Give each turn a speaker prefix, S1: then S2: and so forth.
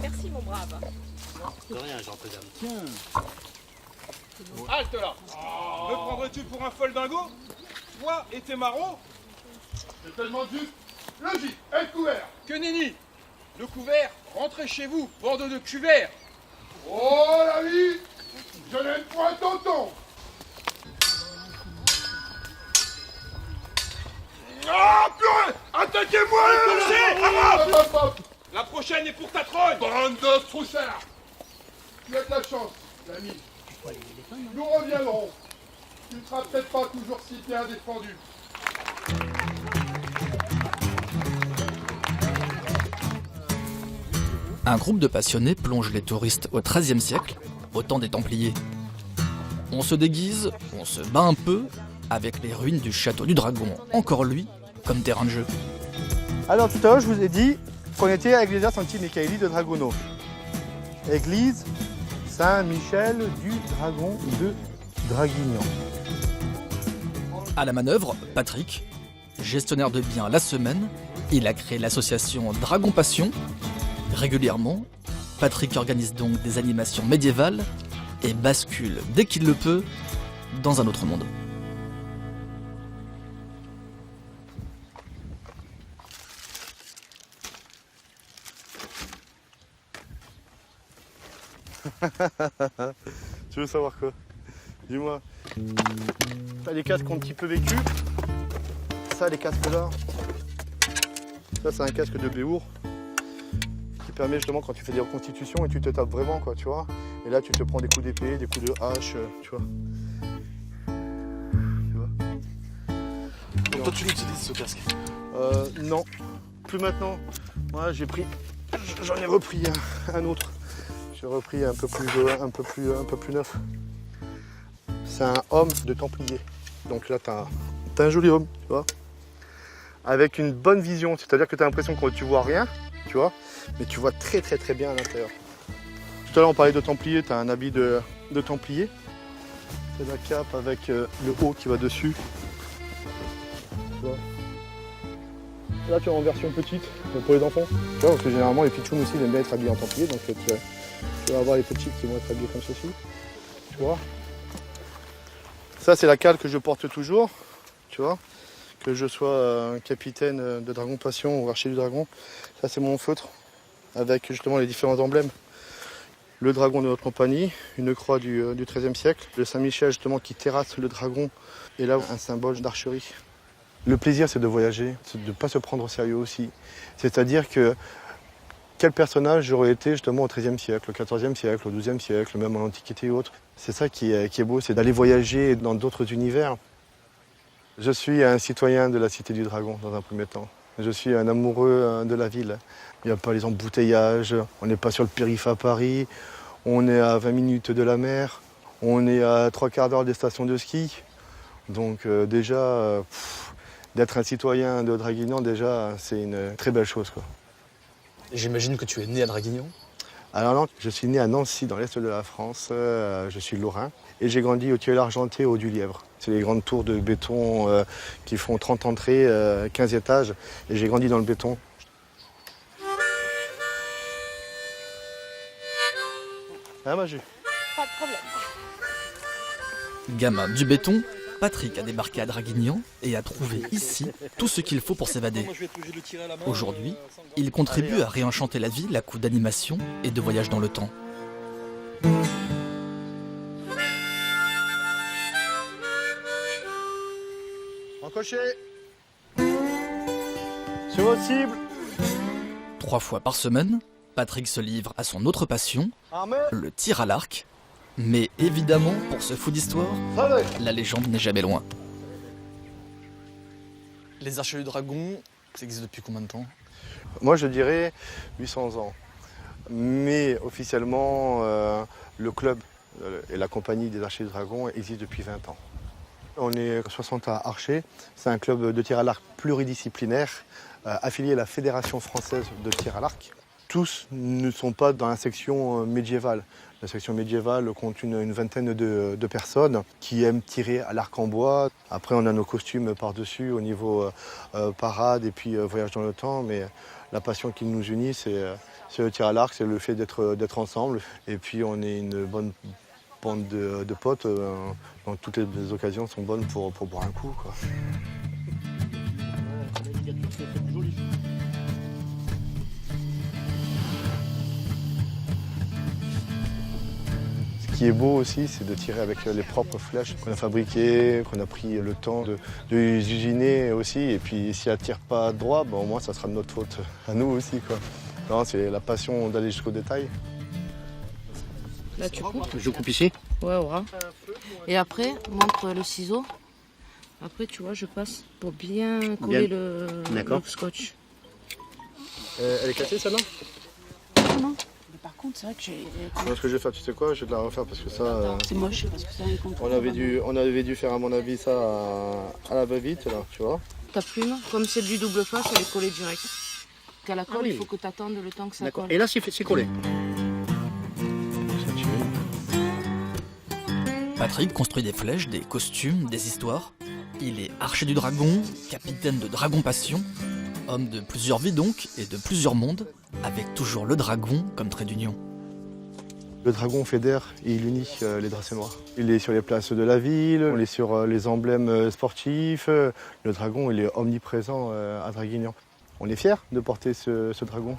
S1: Merci mon brave.
S2: De rien, gentilhomme.
S3: Tiens.
S4: Halte là. Me prendrais-tu pour un folle dingo? Toi et tes marrons?
S3: Je te demande juste le gîte et le couvert.
S4: Que nenni. Le couvert, rentrez chez vous, bande de cuverts.
S3: Oh la vie, je n'aime point tonton. Ah purée, attaquez-moi.
S4: La prochaine est pour ta trogne.
S3: Bande de troussards. Tu as de la chance, l'ami. Nous reviendrons. Tu ne seras peut-être pas toujours si bien défendu.
S5: Un groupe de passionnés plonge les touristes au XIIIe siècle, au temps des Templiers. On se déguise, on se bat un peu, avec les ruines du château du Dragon, encore lui, comme terrain de jeu.
S6: Alors tout à l'heure, je vous ai dit qu'on était à l'église Santi Michaeli de Dragono. Église Saint-Michel du Dragon de Draguignan.
S5: À la manœuvre, Patrick, gestionnaire de biens la semaine, il a créé l'association Dragon Passion. Régulièrement, Patrick organise donc des animations médiévales et bascule, dès qu'il le peut, dans un autre monde.
S6: Tu veux savoir quoi? Dis-moi. T'as les casques qui ont un petit peu vécu. Ça, les casques là. Ça, c'est un casque de Béour qui permet justement quand tu fais des reconstitutions et tu te tapes vraiment, quoi, tu vois. Et là, tu te prends des coups d'épée, des coups de hache, tu vois.
S2: Donc toi, tu l'utilises ce casque?
S6: Non, plus maintenant. Moi, j'en ai repris un autre. J'ai repris un peu plus neuf. C'est un homme de Templier. Donc là, t'as un joli homme, tu vois. Avec une bonne vision, c'est-à-dire que tu as l'impression que tu vois rien, tu vois, mais tu vois très très très bien à l'intérieur. Tout à l'heure, on parlait de Templier, tu as un habit de Templier. C'est la cape avec le haut qui va dessus. Tu vois. Là, tu es en version petite, pour les enfants. Tu vois, parce que généralement, les pitchouns aussi, ils aiment bien être habillés en Templier, donc tu vas avoir les petits qui vont être habillés comme ceci. Tu vois. Ça, c'est la cale que je porte toujours, tu vois. Que je sois capitaine de Dragon Passion ou archer du dragon. Ça, c'est mon feutre, avec justement les différents emblèmes. Le dragon de notre compagnie, une croix du XIIIe siècle, le Saint-Michel justement qui terrasse le dragon, et là, un symbole d'archerie. Le plaisir, c'est de voyager, c'est de ne pas se prendre au sérieux aussi. C'est-à-dire que quel personnage j'aurais été justement au XIIIe siècle, au XIVe siècle, au XIIe siècle, même en Antiquité et autres. C'est ça qui est beau, c'est d'aller voyager dans d'autres univers. Je suis un citoyen de la Cité du Dragon dans un premier temps. Je suis un amoureux de la ville. Il n'y a pas les embouteillages, on n'est pas sur le périph' à Paris, on est à 20 minutes de la mer, on est à 3/4 d'heure des stations de ski. Donc déjà, d'être un citoyen de Draguignan, déjà, c'est une très belle chose, quoi.
S2: J'imagine que tu es né à Draguignan?
S6: Alors non, je suis né à Nancy, dans l'est de la France. Je suis lorrain et j'ai grandi au Tilleul Argenté, au du Lièvre. C'est les grandes tours de béton qui font 30 entrées, 15 étages. Et j'ai grandi dans le béton. Ah, Maju.
S1: Pas de problème.
S5: Gamin du béton, Patrick a débarqué à Draguignan et a trouvé ici tout ce qu'il faut pour s'évader. Aujourd'hui, il contribue à réenchanter la ville à coups d'animation et de voyage dans le temps.
S6: Encoché. Sur votre cible.
S5: 3 fois par semaine, Patrick se livre à son autre passion,
S6: Armé.
S5: le tir à l'arc. Mais évidemment, pour ce fou d'histoire,
S6: Allez.
S5: la légende n'est jamais loin.
S2: Les archers du dragon, ça existe depuis combien de temps?
S6: Moi, je dirais 800 ans. Mais officiellement, le club et la compagnie des Archers du Dragon existent depuis 20 ans. On est 60 à archers. C'est un club de tir à l'arc pluridisciplinaire affilié à la Fédération française de tir à l'arc. Tous ne sont pas dans la section médiévale. La section médiévale compte une vingtaine de personnes qui aiment tirer à l'arc en bois. Après, on a nos costumes par-dessus au niveau parade et puis voyage dans le temps. Mais la passion qui nous unit, c'est C'est le tir à l'arc, c'est le fait d'être ensemble. Et puis on est une bonne bande de potes. Donc toutes les occasions sont bonnes pour boire un coup, quoi. Ce qui est beau aussi, c'est de tirer avec les propres flèches qu'on a fabriquées, qu'on a pris le temps de les usiner aussi. Et puis si elles ne tirent pas droit, au moins ça sera de notre faute à nous aussi, quoi. Non, c'est la passion d'aller jusqu'au détail.
S1: Là, tu coupes.
S7: Je coupe ici.
S1: Ouais, au ras. Et après, montre le ciseau. Après, tu vois, je passe pour bien coller le scotch.
S6: Elle est cassée, celle-là?
S8: Non. Mais par contre, c'est vrai que j'ai.
S6: Non, ce que je vais faire, tu sais quoi? Je vais te la refaire parce que ça...
S8: C'est moche parce que ça est contre.
S6: On avait dû faire, à mon avis, ça à la va-vite, là, tu vois.
S1: Ta plume, comme c'est du double face, elle est collée direct. Qu'à la colle, il faut que tu attendes le temps que ça colle.
S7: Et là, c'est collé.
S5: Patrick construit des flèches, des costumes, des histoires. Il est archer du dragon, capitaine de Dragon Passion, homme de plusieurs vies donc, et de plusieurs mondes, avec toujours le dragon comme trait d'union.
S6: Le dragon fédère et il unit les Dracénois. Il est sur les places de la ville, on est sur les emblèmes sportifs. Le dragon, il est omniprésent à Draguignan. On est fiers de porter ce dragon.